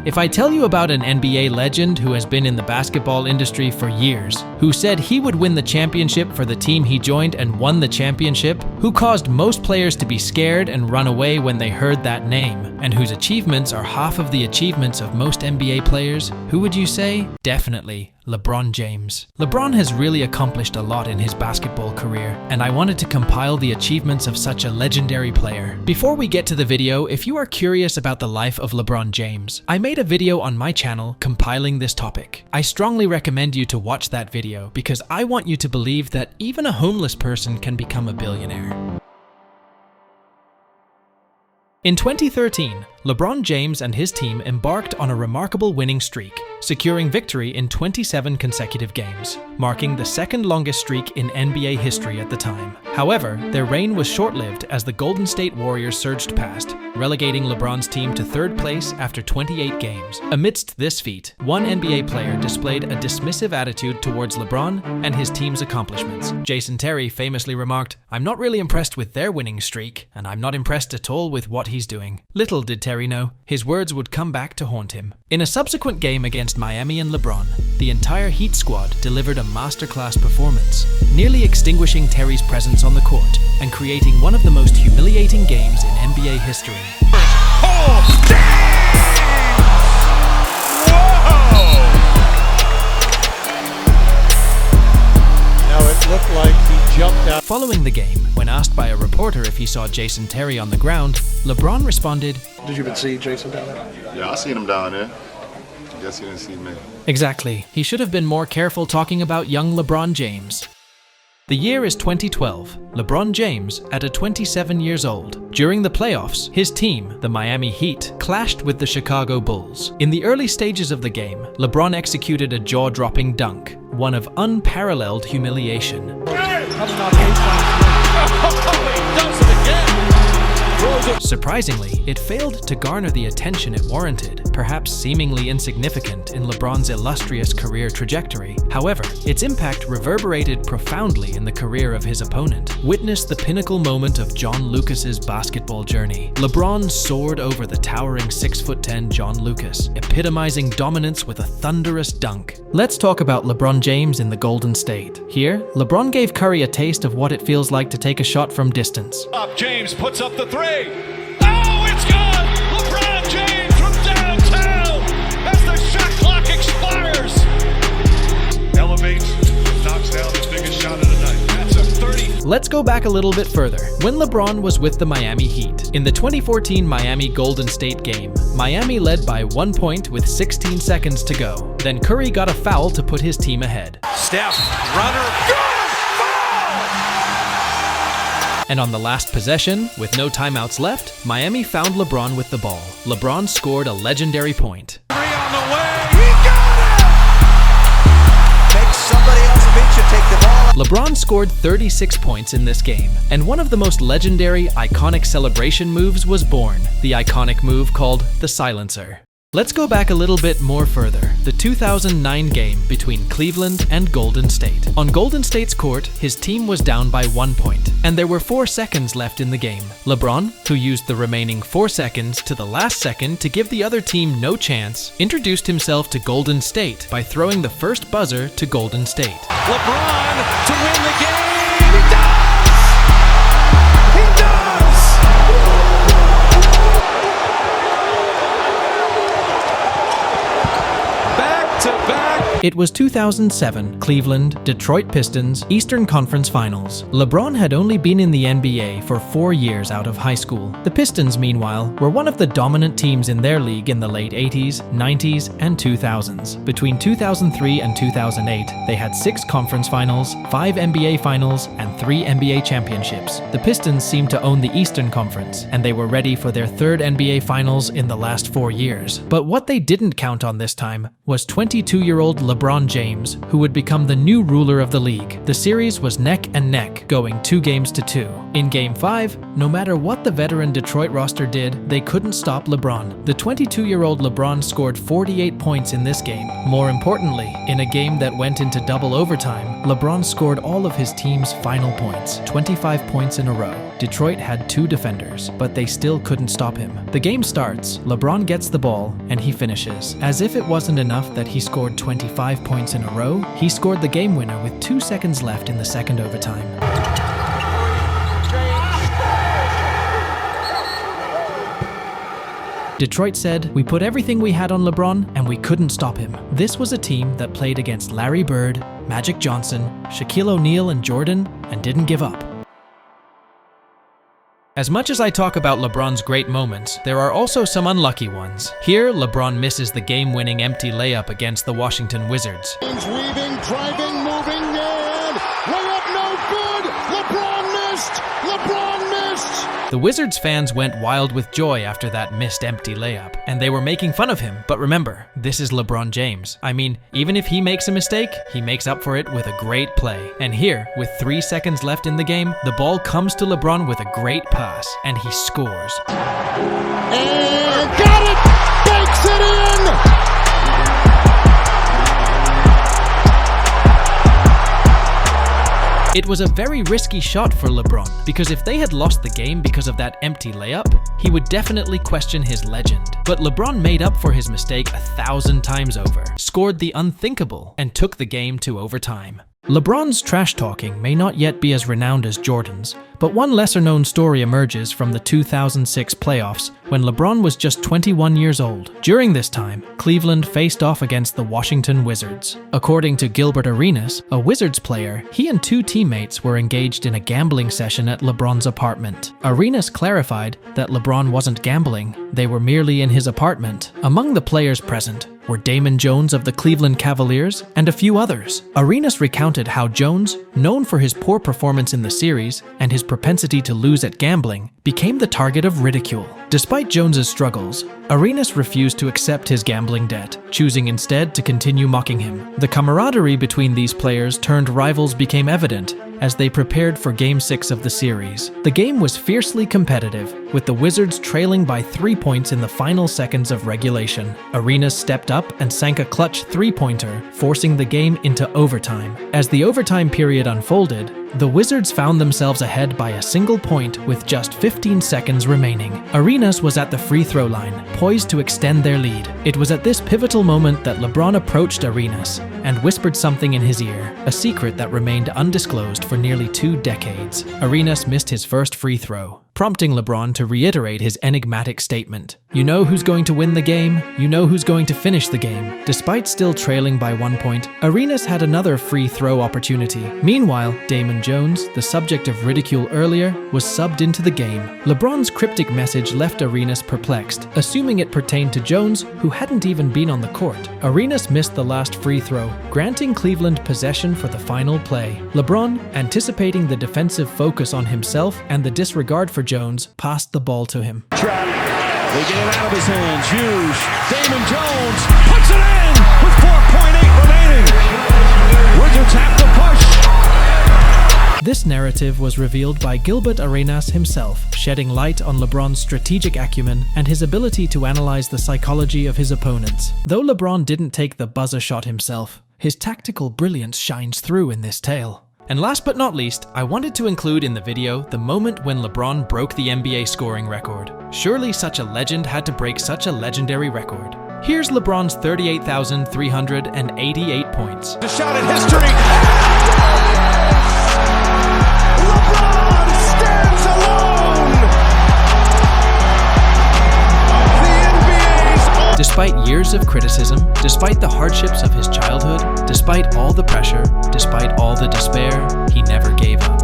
If I tell you about an NBA legend who has been in the basketball industry for years, who said he would win the championship for the team he joined and won the championship, who caused most players to be scared and run away when they heard that name, and whose achievements are half of the achievements of most NBA players, who would you say? Definitely LeBron James. LeBron has really accomplished a lot in his basketball career, and I wanted to compile the achievements of such a legendary player. Before we get to the video, if you are curious about the life of LeBron James, I made a video on my channel compiling this topic. I strongly recommend you to watch that video because I want you to believe that even a homeless person can become a billionaire. In 2013, LeBron James and his team embarked on a remarkable winning streak, securing victory in 27 consecutive games, marking the second longest streak in NBA history at the time. However, their reign was short-lived as the Golden State Warriors surged past, relegating LeBron's team to third place after 28 games. Amidst this feat, one NBA player displayed a dismissive attitude towards LeBron and his team's accomplishments. Jason Terry famously remarked, "I'm not really impressed with their winning streak, and I'm not impressed at all with what he's doing." Little did Terry know, his words would come back to haunt him. In a subsequent game against Miami and LeBron, the entire Heat squad delivered a masterclass performance, nearly extinguishing Terry's presence on the court and creating one of the most humiliating games in NBA history. Oh, damn! Whoa! Now it looked like he jumped out. Following the game, when asked by a reporter if he saw Jason Terry on the ground, LeBron responded, "Did you even see Jason down there?" Yeah, I seen him down there. I guess he didn't see me. Exactly. He should have been more careful talking about young LeBron James. The year is 2012. LeBron James, at 27 years old. During the playoffs, his team, the Miami Heat, clashed with the Chicago Bulls. In the early stages of the game, LeBron executed a jaw-dropping dunk, one of unparalleled humiliation. Surprisingly, it failed to garner the attention it warranted, perhaps seemingly insignificant in LeBron's illustrious career trajectory. However, its impact reverberated profoundly in the career of his opponent. Witness the pinnacle moment of John Lucas's basketball journey. LeBron soared over the towering 6'10" John Lucas, epitomizing dominance with a thunderous dunk. Let's talk about LeBron James in the Golden State. Here, LeBron gave Curry a taste of what it feels like to take a shot from distance. Up, James puts up the three. Oh, it's good! LeBron James from downtown as the shot clock expires. Elevates, knocks down the biggest shot of the night. That's a 30. Let's go back a little bit further. When LeBron was with the Miami Heat, in the 2014 Miami Golden State game, Miami led by 1 point with 16 seconds to go. Then Curry got a foul to put his team ahead. Steph, runner, good! And on the last possession, with no timeouts left, Miami found LeBron with the ball. LeBron scored a legendary point. Three on the way, he got it! Makes somebody else beat you, take the ball. LeBron scored 36 points in this game, and one of the most legendary, iconic celebration moves was born, the iconic move called the silencer. Let's go back a little bit more further. The 2009 game between Cleveland and Golden State. On Golden State's court, his team was down by 1 point, and there were 4 seconds left in the game. LeBron, who used the remaining 4 seconds to the last second to give the other team no chance, introduced himself to Golden State by throwing the first buzzer to Golden State. LeBron to win the game! He does! He does! It was 2007, Cleveland, Detroit Pistons, Eastern Conference Finals. LeBron had only been in the NBA for 4 years out of high school. The Pistons, meanwhile, were one of the dominant teams in their league in the late 80s, 90s, and 2000s. Between 2003 and 2008, they had 6 conference finals, 5 NBA finals, and 3 NBA championships. The Pistons seemed to own the Eastern Conference, and they were ready for their 3rd NBA finals in the last 4 years. But what they didn't count on this time was 22-year-old LeBron James, who would become the new ruler of the league. The series was neck and neck, going 2-2. In Game 5, no matter what the veteran Detroit roster did, they couldn't stop LeBron. The 22-year-old LeBron scored 48 points in this game. More importantly, in a game that went into double overtime, LeBron scored all of his team's final points, 25 points in a row. Detroit had 2 defenders, but they still couldn't stop him. The game starts, LeBron gets the ball, and he finishes. As if it wasn't enough that he scored 25 points in a row, he scored the game winner with 2 seconds left in the second overtime. Detroit said, "We put everything we had on LeBron and we couldn't stop him." This was a team that played against Larry Bird, Magic Johnson, Shaquille O'Neal and Jordan and didn't give up. As much as I talk about LeBron's great moments, there are also some unlucky ones. Here, LeBron misses the game-winning empty layup against the Washington Wizards. Weaving, driving, moving, and layup no good! LeBron missed! LeBron missed! The Wizards fans went wild with joy after that missed empty layup, and they were making fun of him, but remember, this is LeBron James. I mean, even if he makes a mistake, he makes up for it with a great play. And here, with 3 seconds left in the game, the ball comes to LeBron with a great pass, and he scores. And got it! Banks it in! It was a very risky shot for LeBron, because if they had lost the game because of that empty layup, he would definitely question his legend. But LeBron made up for his mistake 1,000 times over, scored the unthinkable, and took the game to overtime. LeBron's trash talking may not yet be as renowned as Jordan's, but one lesser-known story emerges from the 2006 playoffs when LeBron was just 21 years old. During this time, Cleveland faced off against the Washington Wizards. According to Gilbert, a Wizards player, he and 2 teammates were engaged in a gambling session at LeBron's apartment. Arenas clarified that LeBron wasn't gambling, they were merely in his apartment. Among the players present were Damon Jones of the Cleveland Cavaliers and a few others. Arenas recounted how Jones, known for his poor performance in the series and his propensity to lose at gambling, became the target of ridicule. Despite Jones's struggles, Arenas refused to accept his gambling debt, choosing instead to continue mocking him. The camaraderie between these players turned rivals became evident as they prepared for Game 6 of the series. The game was fiercely competitive, with the Wizards trailing by 3 points in the final seconds of regulation. Arenas stepped up and sank a clutch 3-pointer, forcing the game into overtime. As the overtime period unfolded, the Wizards found themselves ahead by a single point with just 15 seconds remaining. Arenas was at the free throw line, poised to extend their lead. It was at this pivotal moment that LeBron approached Arenas and whispered something in his ear, a secret that remained undisclosed for nearly 2 decades. Arenas missed his first free throw, prompting LeBron to reiterate his enigmatic statement. "You know who's going to win the game, you know who's going to finish the game." Despite still trailing by 1 point, Arenas had another free throw opportunity. Meanwhile, Damon Jones, the subject of ridicule earlier, was subbed into the game. LeBron's cryptic message left Arenas perplexed, assuming it pertained to Jones, who hadn't even been on the court. Arenas missed the last free throw, granting Cleveland possession for the final play. LeBron, anticipating the defensive focus on himself and the disregard for Jones, passed the ball to him. Trap. They get it out of his hands. Hughes. Damon Jones puts it in with 4.8 remaining. Wizards have to push. This narrative was revealed by Gilbert Arenas himself, shedding light on LeBron's strategic acumen and his ability to analyze the psychology of his opponents. Though LeBron didn't take the buzzer shot himself, his tactical brilliance shines through in this tale. And last but not least, I wanted to include in the video the moment when LeBron broke the NBA scoring record. Surely such a legend had to break such a legendary record. Here's LeBron's 38,388 points. A shot at history. LeBron stands alone. The NBA's all. Despite years of criticism, despite the hardships of his childhood, despite all the pressure, despite all the despair, he never gave up.